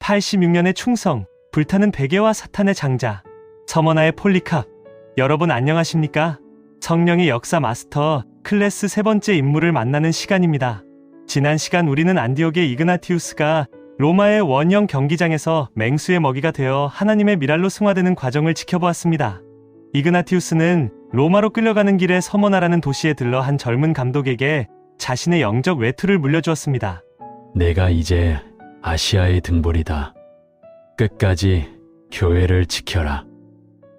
86년의 충성, 불타는 베개와 사탄의 장자, 서머나의 폴리캅. 여러분 안녕하십니까? 성령의 역사 마스터 클래스 세 번째 인물을 만나는 시간입니다. 지난 시간 우리는 안디옥의 이그나티우스가 로마의 원형 경기장에서 맹수의 먹이가 되어 하나님의 미랄로 승화되는 과정을 지켜보았습니다. 이그나티우스는 로마로 끌려가는 길에 서머나라는 도시에 들러 한 젊은 감독에게 자신의 영적 외투를 물려주었습니다. 내가 이제 아시아의 등불이다. 끝까지 교회를 지켜라.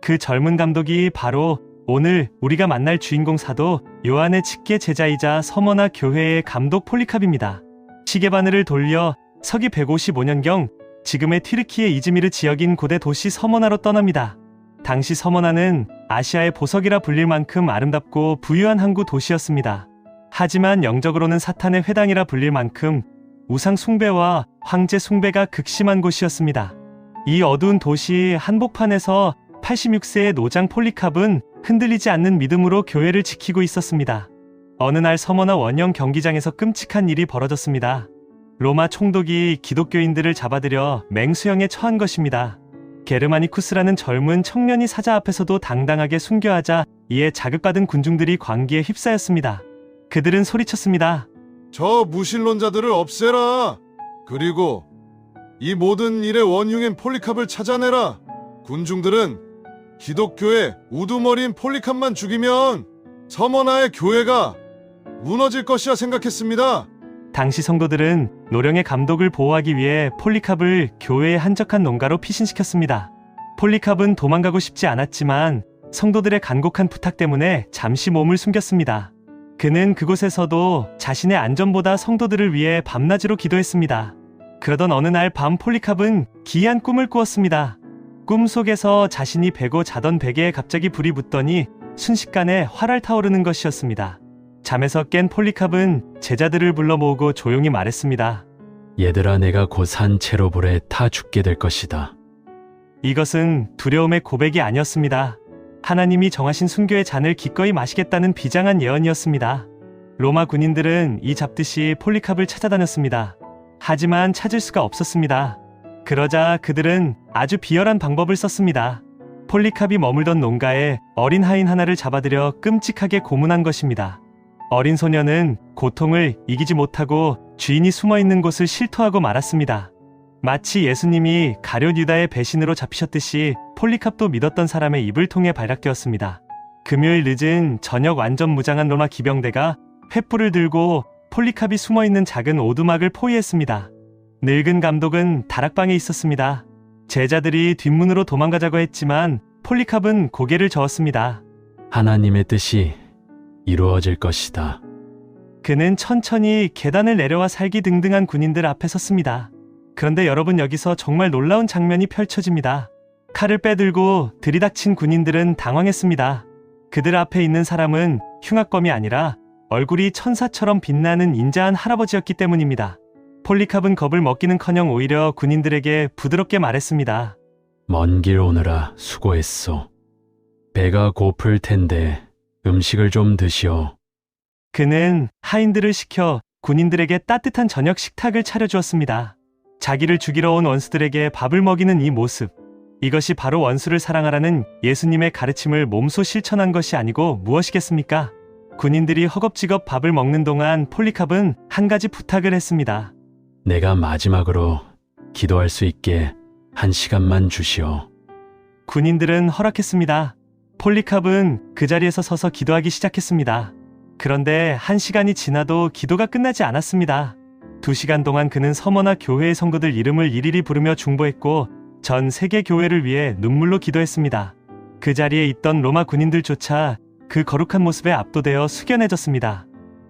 그 젊은 감독이 바로 오늘 우리가 만날 주인공 사도 요한의 직계 제자이자 서머나 교회의 감독 폴리캅입니다. 시계바늘을 돌려 서기 155년경 지금의 튀르키예 이즈미르 지역인 고대 도시 서머나로 떠납니다. 당시 서머나는 아시아의 보석이라 불릴 만큼 아름답고 부유한 항구 도시였습니다. 하지만 영적으로는 사탄의 회당이라 불릴 만큼 우상 숭배와 황제 숭배가 극심한 곳이었습니다. 이 어두운 도시 한복판에서 86세의 노장 폴리캅은 흔들리지 않는 믿음으로 교회를 지키고 있었습니다. 어느 날 서머나 원형 경기장에서 끔찍한 일이 벌어졌습니다. 로마 총독이 기독교인들을 잡아들여 맹수형에 처한 것입니다. 게르마니쿠스라는 젊은 청년이 사자 앞에서도 당당하게 순교하자 이에 자극받은 군중들이 광기에 휩싸였습니다. 그들은 소리쳤습니다. 저 무신론자들을 없애라. 그리고 이 모든 일의 원흉인 폴리캅을 찾아내라. 군중들은 기독교의 우두머리인 폴리캅만 죽이면 서머나의 교회가 무너질 것이라 생각했습니다. 당시 성도들은 노령의 감독을 보호하기 위해 폴리캅을 교회의 한적한 농가로 피신시켰습니다. 폴리캅은 도망가고 싶지 않았지만 성도들의 간곡한 부탁 때문에 잠시 몸을 숨겼습니다. 그는 그곳에서도 자신의 안전보다 성도들을 위해 밤낮으로 기도했습니다. 그러던 어느 날 밤 폴리캅은 기이한 꿈을 꾸었습니다. 꿈 속에서 자신이 베고 자던 베개에 갑자기 불이 붙더니 순식간에 활활 타오르는 것이었습니다. 잠에서 깬 폴리캅은 제자들을 불러 모으고 조용히 말했습니다. 얘들아, 내가 곧 산 채로 불에 타 죽게 될 것이다. 이것은 두려움의 고백이 아니었습니다. 하나님이 정하신 순교의 잔을 기꺼이 마시겠다는 비장한 예언이었습니다. 로마 군인들은 이 잡듯이 폴리캅을 찾아다녔습니다. 하지만 찾을 수가 없었습니다. 그러자 그들은 아주 비열한 방법을 썼습니다. 폴리캅이 머물던 농가에 어린 하인 하나를 잡아들여 끔찍하게 고문한 것입니다. 어린 소녀는 고통을 이기지 못하고 주인이 숨어있는 곳을 실토하고 말았습니다. 마치 예수님이 가룟 유다의 배신으로 잡히셨듯이 폴리캅도 믿었던 사람의 입을 통해 발각되었습니다. 금요일 늦은 저녁 완전 무장한 로마 기병대가 횃불을 들고 폴리캅이 숨어있는 작은 오두막을 포위했습니다. 늙은 감독은 다락방에 있었습니다. 제자들이 뒷문으로 도망가자고 했지만 폴리캅은 고개를 저었습니다. 하나님의 뜻이 이루어질 것이다. 그는 천천히 계단을 내려와 살기등등한 군인들 앞에 섰습니다. 그런데 여러분, 여기서 정말 놀라운 장면이 펼쳐집니다. 칼을 빼들고 들이닥친 군인들은 당황했습니다. 그들 앞에 있는 사람은 흉악범이 아니라 얼굴이 천사처럼 빛나는 인자한 할아버지였기 때문입니다. 폴리캅은 겁을 먹기는커녕 오히려 군인들에게 부드럽게 말했습니다. 먼 길 오느라 수고했소. 배가 고플 텐데 음식을 좀 드시오. 그는 하인들을 시켜 군인들에게 따뜻한 저녁 식탁을 차려주었습니다. 자기를 죽이러 온 원수들에게 밥을 먹이는 이 모습, 이것이 바로 원수를 사랑하라는 예수님의 가르침을 몸소 실천한 것이 아니고 무엇이겠습니까? 군인들이 허겁지겁 밥을 먹는 동안 폴리캅은 한 가지 부탁을 했습니다. 내가 마지막으로 기도할 수 있게 1시간만 주시오. 군인들은 허락했습니다. 폴리캅은 그 자리에서 서서 기도하기 시작했습니다. 그런데 1시간이 지나도 기도가 끝나지 않았습니다. 2시간 동안 그는 서머나 교회의 성도들 이름을 일일이 부르며 중보했고 전 세계 교회를 위해 눈물로 기도했습니다. 그 자리에 있던 로마 군인들조차 그 거룩한 모습에 압도되어 숙연해졌습니다.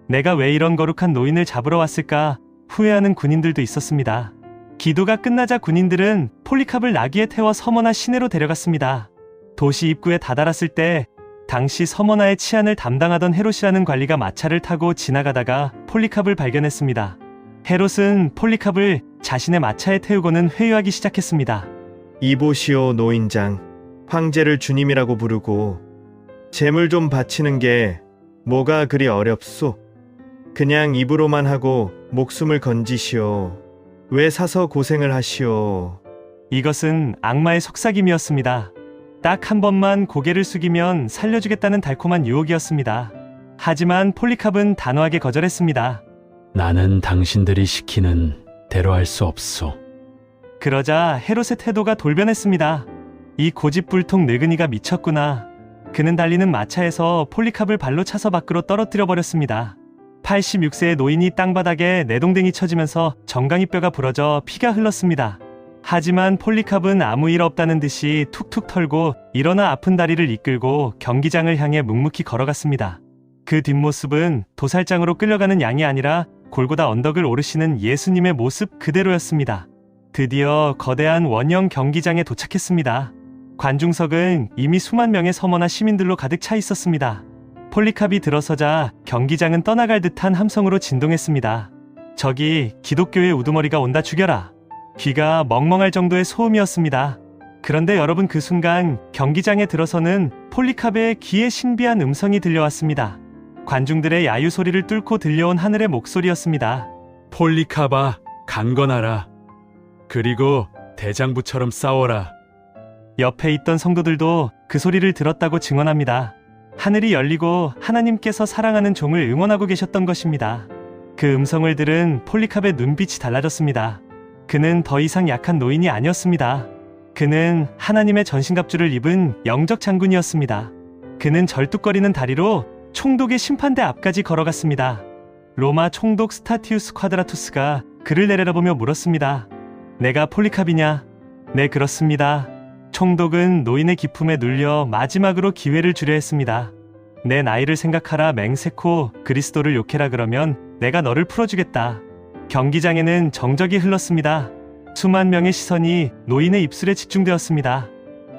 내가 왜 이런 거룩한 노인을 잡으러 왔을까 후회하는 군인들도 있었습니다. 기도가 끝나자 군인들은 폴리캅을 나귀에 태워 서머나 시내로 데려갔습니다. 도시 입구에 다다랐을 때 당시 서머나의 치안을 담당하던 헤롯이라는 관리가 마차를 타고 지나가다가 폴리캅을 발견했습니다. 헤롯은 폴리캅을 자신의 마차에 태우고는 회유하기 시작했습니다. 이보시오 노인장, 황제를 주님이라고 부르고 제물 좀 바치는 게 뭐가 그리 어렵소? 그냥 입으로만 하고 목숨을 건지시오. 왜 사서 고생을 하시오? 이것은 악마의 속삭임이었습니다. 딱 한 번만 고개를 숙이면 살려주겠다는 달콤한 유혹이었습니다. 하지만 폴리캅은 단호하게 거절했습니다. 나는 당신들이 시키는 대로 할 수 없소. 그러자 헤롯의 태도가 돌변했습니다. 이 고집불통 늙은이가 미쳤구나. 그는 달리는 마차에서 폴리캅을 발로 차서 밖으로 떨어뜨려 버렸습니다. 86세의 노인이 땅바닥에 내동댕이 쳐지면서 정강이뼈가 부러져 피가 흘렀습니다. 하지만 폴리캅은 아무 일 없다는 듯이 툭툭 털고 일어나 아픈 다리를 이끌고 경기장을 향해 묵묵히 걸어갔습니다. 그 뒷모습은 도살장으로 끌려가는 양이 아니라 골고다 언덕을 오르시는 예수님의 모습 그대로였습니다. 드디어 거대한 원형 경기장에 도착했습니다. 관중석은 이미 수만 명의 서머나 시민들로 가득 차 있었습니다. 폴리캅이 들어서자 경기장은 떠나갈 듯한 함성으로 진동했습니다. 저기 기독교의 우두머리가 온다, 죽여라. 귀가 멍멍할 정도의 소음이었습니다. 그런데 여러분, 그 순간 경기장에 들어서는 폴리캅의 귀에 신비한 음성이 들려왔습니다. 관중들의 야유 소리를 뚫고 들려온 하늘의 목소리였습니다. 폴리캅아, 강건하라. 그리고 대장부처럼 싸워라. 옆에 있던 성도들도 그 소리를 들었다고 증언합니다. 하늘이 열리고 하나님께서 사랑하는 종을 응원하고 계셨던 것입니다. 그 음성을 들은 폴리캅의 눈빛이 달라졌습니다. 그는 더 이상 약한 노인이 아니었습니다. 그는 하나님의 전신갑주를 입은 영적 장군이었습니다. 그는 절뚝거리는 다리로 총독의 심판대 앞까지 걸어갔습니다. 로마 총독 스타티우스 콰드라투스가 그를 내려다보며 물었습니다. 내가 폴리캅이냐? 네, 그렇습니다. 총독은 노인의 기품에 눌려 마지막으로 기회를 주려 했습니다. 내 나이를 생각하라, 맹세코. 그리스도를 욕해라, 그러면 내가 너를 풀어주겠다. 경기장에는 정적이 흘렀습니다. 수만 명의 시선이 노인의 입술에 집중되었습니다.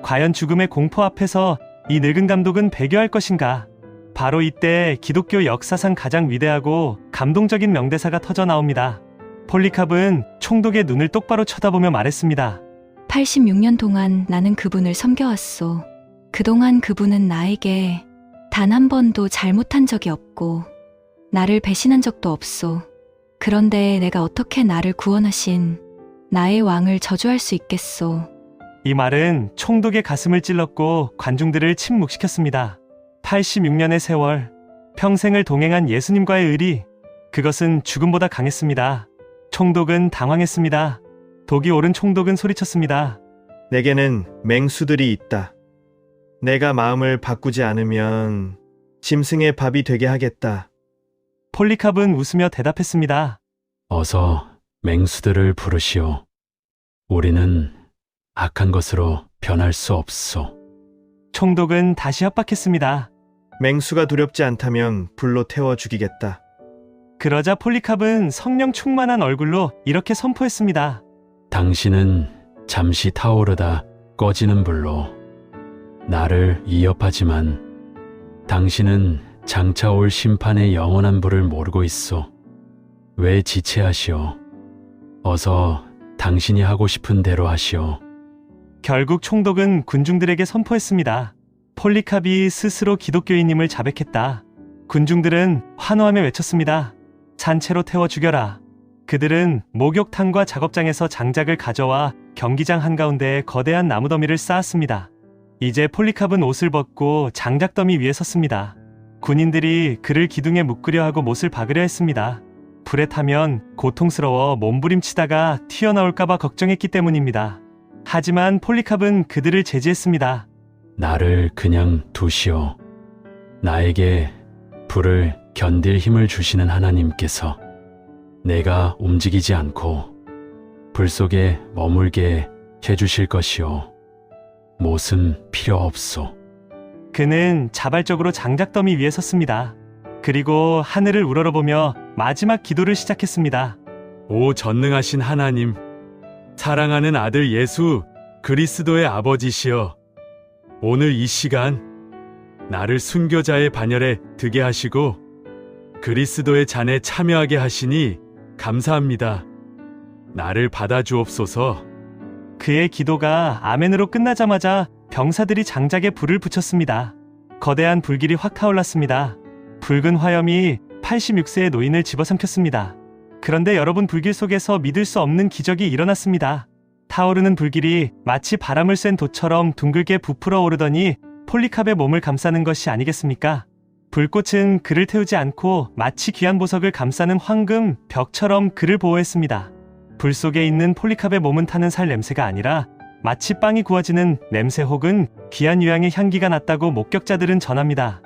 과연 죽음의 공포 앞에서 이 늙은 감독은 배교할 것인가? 바로 이때 기독교 역사상 가장 위대하고 감동적인 명대사가 터져 나옵니다. 폴리캅은 총독의 눈을 똑바로 쳐다보며 말했습니다. 86년 동안 나는 그분을 섬겨왔소. 그동안 그분은 나에게 단 한 번도 잘못한 적이 없고 나를 배신한 적도 없소. 그런데 내가 어떻게 나를 구원하신 나의 왕을 저주할 수 있겠소. 이 말은 총독의 가슴을 찔렀고 관중들을 침묵시켰습니다. 86년의 세월, 평생을 동행한 예수님과의 의리, 그것은 죽음보다 강했습니다. 총독은 당황했습니다. 독이 오른 총독은 소리쳤습니다. 내게는 맹수들이 있다. 내가 마음을 바꾸지 않으면 짐승의 밥이 되게 하겠다. 폴리캅은 웃으며 대답했습니다. 어서 맹수들을 부르시오. 우리는 악한 것으로 변할 수 없소. 총독은 다시 협박했습니다. 맹수가 두렵지 않다면 불로 태워 죽이겠다. 그러자 폴리캅은 성령 충만한 얼굴로 이렇게 선포했습니다. 당신은 잠시 타오르다 꺼지는 불로 나를 위협하지만 당신은 장차 올 심판의 영원한 불을 모르고 있소. 왜 지체하시오? 어서 당신이 하고 싶은 대로 하시오. 결국 총독은 군중들에게 선포했습니다. 폴리캅이 스스로 기독교인임을 자백했다. 군중들은 환호하며 외쳤습니다. 산채로 태워 죽여라. 그들은 목욕탕과 작업장에서 장작을 가져와 경기장 한가운데에 거대한 나무더미를 쌓았습니다. 이제 폴리캅은 옷을 벗고 장작더미 위에 섰습니다. 군인들이 그를 기둥에 묶으려 하고 못을 박으려 했습니다. 불에 타면 고통스러워 몸부림치다가 튀어나올까봐 걱정했기 때문입니다. 하지만 폴리캅은 그들을 제지했습니다. 나를 그냥 두시오. 나에게 불을 견딜 힘을 주시는 하나님께서 내가 움직이지 않고 불 속에 머물게 해주실 것이오. 못은 필요 없소. 그는 자발적으로 장작더미 위에 섰습니다. 그리고 하늘을 우러러보며 마지막 기도를 시작했습니다. 오 전능하신 하나님, 사랑하는 아들 예수 그리스도의 아버지시여, 오늘 이 시간 나를 순교자의 반열에 드게 하시고 그리스도의 잔에 참여하게 하시니 감사합니다. 나를 받아주옵소서. 그의 기도가 아멘으로 끝나자마자 병사들이 장작에 불을 붙였습니다. 거대한 불길이 확 타올랐습니다. 붉은 화염이 86세의 노인을 집어삼켰습니다. 그런데 여러분, 불길 속에서 믿을 수 없는 기적이 일어났습니다. 타오르는 불길이 마치 바람을 쐰 돛처럼 둥글게 부풀어 오르더니 폴리캅의 몸을 감싸는 것이 아니겠습니까? 불꽃은 그를 태우지 않고 마치 귀한 보석을 감싸는 황금 벽처럼 그를 보호했습니다. 불 속에 있는 폴리캅의 몸은 타는 살 냄새가 아니라 마치 빵이 구워지는 냄새 혹은 귀한 유향의 향기가 났다고 목격자들은 전합니다.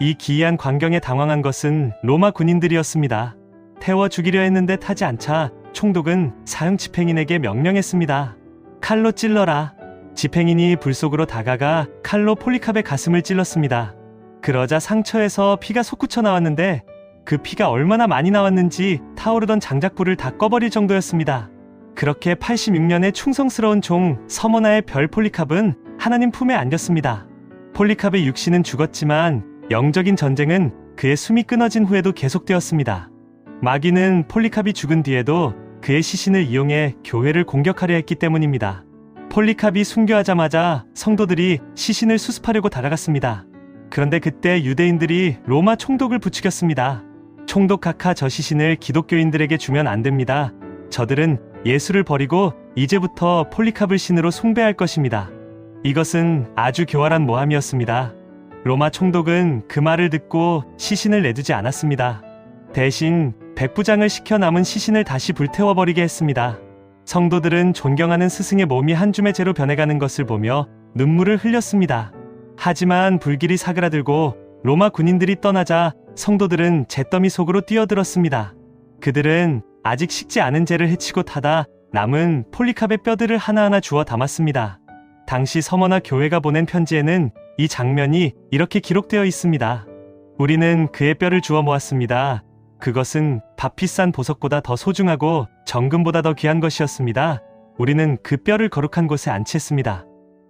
이 기이한 광경에 당황한 것은 로마 군인들이었습니다. 태워 죽이려 했는데 타지 않자 총독은 사형 집행인에게 명령했습니다. 칼로 찔러라. 집행인이 불 속으로 다가가 칼로 폴리캅의 가슴을 찔렀습니다. 그러자 상처에서 피가 솟구쳐 나왔는데 그 피가 얼마나 많이 나왔는지 타오르던 장작불을 다 꺼버릴 정도였습니다. 그렇게 86년의 충성스러운 종 서모나의 별 폴리캅은 하나님 품에 안겼습니다. 폴리캅의 육신은 죽었지만 영적인 전쟁은 그의 숨이 끊어진 후에도 계속되었습니다. 마귀는 폴리캅이 죽은 뒤에도 그의 시신을 이용해 교회를 공격하려 했기 때문입니다. 폴리캅이 순교하자마자 성도들이 시신을 수습하려고 달아갔습니다. 그런데 그때 유대인들이 로마 총독을 부추겼습니다. 총독 각하, 저 시신을 기독교인들에게 주면 안 됩니다. 저들은 예수를 버리고 이제부터 폴리캅을 신으로 숭배할 것입니다. 이것은 아주 교활한 모함이었습니다. 로마 총독은 그 말을 듣고 시신을 내두지 않았습니다. 대신 백부장을 시켜 남은 시신을 다시 불태워버리게 했습니다. 성도들은 존경하는 스승의 몸이 한 줌의 재로 변해가는 것을 보며 눈물을 흘렸습니다. 하지만 불길이 사그라들고 로마 군인들이 떠나자 성도들은 잿더미 속으로 뛰어들었습니다. 그들은 아직 식지 않은 재를 해치고 타다 남은 폴리캅의 뼈들을 하나하나 주워 담았습니다. 당시 서머나 교회가 보낸 편지에는 이 장면이 이렇게 기록되어 있습니다. 우리는 그의 뼈를 주워 모았습니다. 그것은 값이 싼 보석보다 더 소중하고 정금보다 더 귀한 것이었습니다. 우리는 그 뼈를 거룩한 곳에 안치했습니다.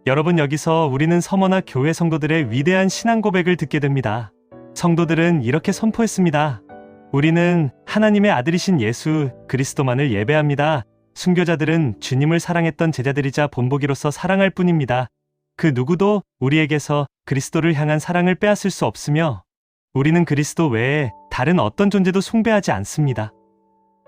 여러분, 여기서 우리는 서머나 교회 성도들의 위대한 신앙 고백을 듣게 됩니다. 성도들은 이렇게 선포했습니다. 우리는 하나님의 아들이신 예수 그리스도만을 예배합니다. 순교자들은 주님을 사랑했던 제자들이자 본보기로서 사랑할 뿐입니다. 그 누구도 우리에게서 그리스도를 향한 사랑을 빼앗을 수 없으며 우리는 그리스도 외에 다른 어떤 존재도 숭배하지 않습니다.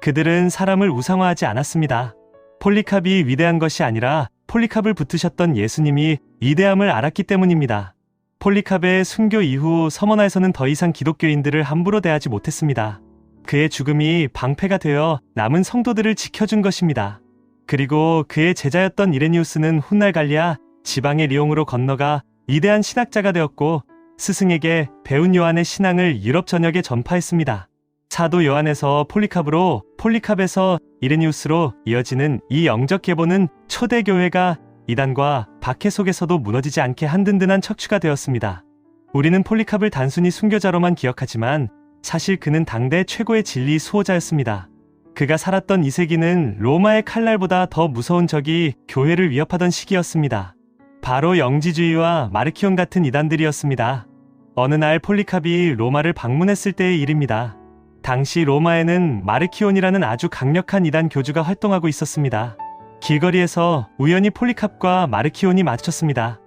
그들은 사람을 우상화하지 않았습니다. 폴리캅이 위대한 것이 아니라 폴리캅을 붙으셨던 예수님이 위대함을 알았기 때문입니다. 폴리캅의 순교 이후 서머나에서는 더 이상 기독교인들을 함부로 대하지 못했습니다. 그의 죽음이 방패가 되어 남은 성도들을 지켜준 것입니다. 그리고 그의 제자였던 이레니우스는 훗날 갈리아 지방의 리옹으로 건너가 위대한 신학자가 되었고 스승에게 배운 요한의 신앙을 유럽 전역에 전파했습니다. 사도 요한에서 폴리캅으로, 폴리캅에서 이레니우스로 이어지는 이 영적 계보는 초대교회가 이단과 박해 속에서도 무너지지 않게 한 든든한 척추가 되었습니다. 우리는 폴리캅을 단순히 순교자로만 기억하지만 사실 그는 당대 최고의 진리 수호자였습니다. 그가 살았던 이 세기는 로마의 칼날보다 더 무서운 적이 교회를 위협하던 시기였습니다. 바로 영지주의와 마르키온 같은 이단들이었습니다. 어느 날 폴리캅이 로마를 방문했을 때의 일입니다. 당시 로마에는 마르키온이라는 아주 강력한 이단 교주가 활동하고 있었습니다. 길거리에서 우연히 폴리캅과 마르키온이 마주쳤습니다.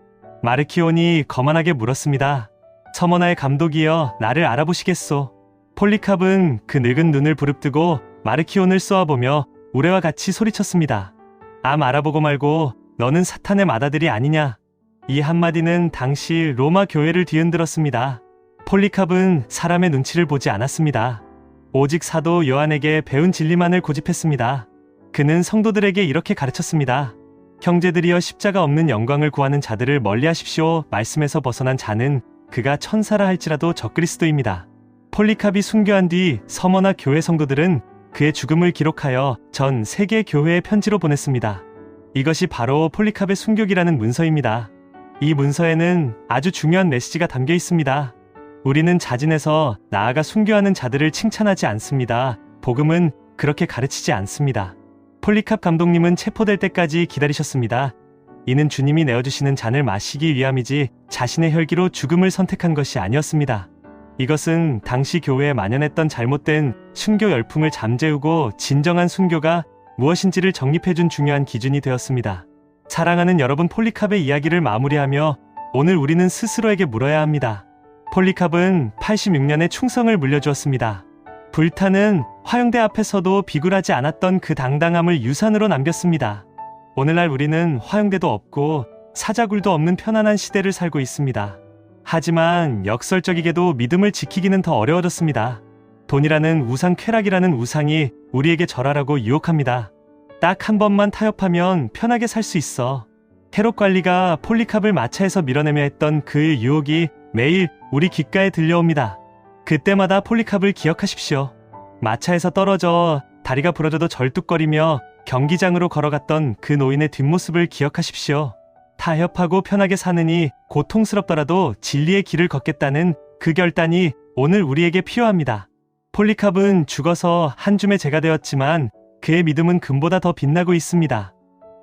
마르키온이 거만하게 물었습니다. 서머나의 감독이여, 나를 알아보시겠소? 폴리캅은 그 늙은 눈을 부릅뜨고 마르키온을 쏘아보며 우레와 같이 소리쳤습니다. 암 알아보고 말고 너는 사탄의 맏아들이 아니냐? 이 한마디는 당시 로마 교회를 뒤흔들었습니다. 폴리캅은 사람의 눈치를 보지 않았습니다. 오직 사도 요한에게 배운 진리만을 고집했습니다. 그는 성도들에게 이렇게 가르쳤습니다. 형제들이여, 십자가 없는 영광을 구하는 자들을 멀리하십시오. 말씀에서 벗어난 자는 그가 천사라 할지라도 적그리스도입니다. 폴리캅이 순교한 뒤 서머나 교회 성도들은 그의 죽음을 기록하여 전 세계 교회에 편지로 보냈습니다. 이것이 바로 폴리캅의 순교기라는 문서입니다. 이 문서에는 아주 중요한 메시지가 담겨 있습니다. 우리는 자진해서 나아가 순교하는 자들을 칭찬하지 않습니다. 복음은 그렇게 가르치지 않습니다. 폴리캅 감독님은 체포될 때까지 기다리셨습니다. 이는 주님이 내어주시는 잔을 마시기 위함이지 자신의 혈기로 죽음을 선택한 것이 아니었습니다. 이것은 당시 교회에 만연했던 잘못된 순교 열풍을 잠재우고 진정한 순교가 무엇인지를 정립해준 중요한 기준이 되었습니다. 사랑하는 여러분, 폴리캅의 이야기를 마무리하며 오늘 우리는 스스로에게 물어야 합니다. 폴리캅은 86년에 충성을 물려주었습니다. 불타는 화영대 앞에서도 비굴하지 않았던 그 당당함을 유산으로 남겼습니다. 오늘날 우리는 화영대도 없고 사자굴도 없는 편안한 시대를 살고 있습니다. 하지만 역설적이게도 믿음을 지키기는 더 어려워졌습니다. 돈이라는 우상, 쾌락이라는 우상이 우리에게 절하라고 유혹합니다. 딱 한 번만 타협하면 편하게 살 수 있어. 헤롯 관리가 폴리캅을 마차에서 밀어내며 했던 그 유혹이 매일 우리 귓가에 들려옵니다. 그때마다 폴리캅을 기억하십시오. 마차에서 떨어져 다리가 부러져도 절뚝거리며 경기장으로 걸어갔던 그 노인의 뒷모습을 기억하십시오. 타협하고 편하게 사느니 고통스럽더라도 진리의 길을 걷겠다는 그 결단이 오늘 우리에게 필요합니다. 폴리캅은 죽어서 한 줌의 재가 되었지만 그의 믿음은 금보다 더 빛나고 있습니다.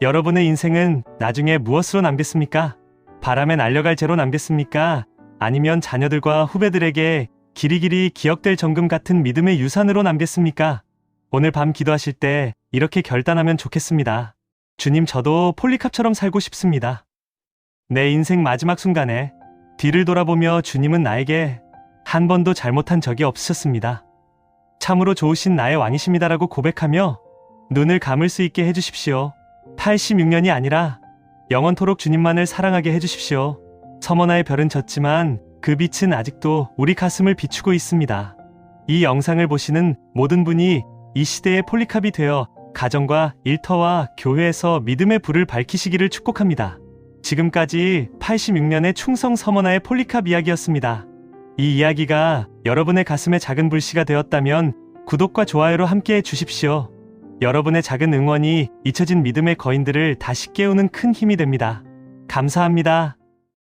여러분의 인생은 나중에 무엇으로 남겠습니까? 바람에 날려갈 재로 남겠습니까? 아니면 자녀들과 후배들에게 길이길이 기억될 정금 같은 믿음의 유산으로 남겠습니까? 오늘 밤 기도하실 때 이렇게 결단하면 좋겠습니다. 주님, 저도 폴리캅처럼 살고 싶습니다. 내 인생 마지막 순간에 뒤를 돌아보며 주님은 나에게 한 번도 잘못한 적이 없으셨습니다. 참으로 좋으신 나의 왕이십니다라고 고백하며 눈을 감을 수 있게 해주십시오. 86년이 아니라 영원토록 주님만을 사랑하게 해주십시오. 서머나의 별은 졌지만 그 빛은 아직도 우리 가슴을 비추고 있습니다. 이 영상을 보시는 모든 분이 이 시대의 폴리캅이 되어 가정과 일터와 교회에서 믿음의 불을 밝히시기를 축복합니다. 지금까지 86년의 충성 서머나의 폴리캅 이야기였습니다. 이 이야기가 여러분의 가슴에 작은 불씨가 되었다면 구독과 좋아요로 함께해 주십시오. 여러분의 작은 응원이 잊혀진 믿음의 거인들을 다시 깨우는 큰 힘이 됩니다. 감사합니다.